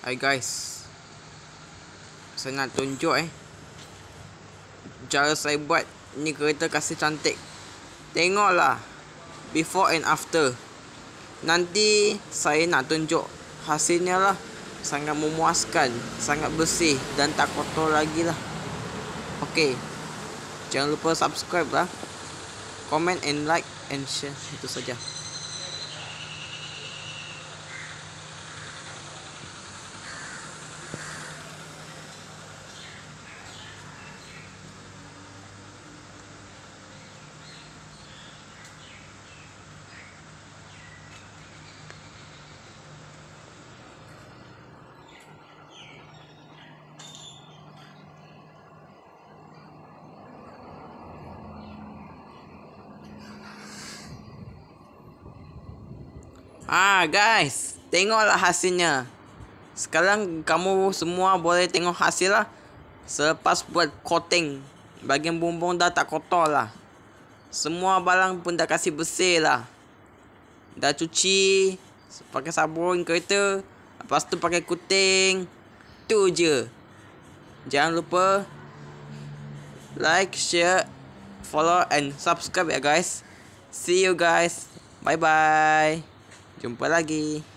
Hai guys, saya nak tunjuk cara saya buat ni kereta kasih cantik. Tengoklah before and after. Nanti saya nak tunjuk hasilnya lah. Sangat memuaskan, sangat bersih dan tak kotor lagi lah. Okay, jangan lupa subscribe lah, comment and like and share. Itu saja. Guys, tengoklah hasilnya. Sekarang kamu semua boleh tengok hasil lah. Selepas buat coating, bahagian bumbung dah tak kotor lah. Semua barang pun dah kasih bersih lah. Dah cuci pakai sabun kereta, lepas tu pakai kuting. Tu je. Jangan lupa like, share, follow and subscribe ya guys. See you guys. Bye bye. Jumpa lagi.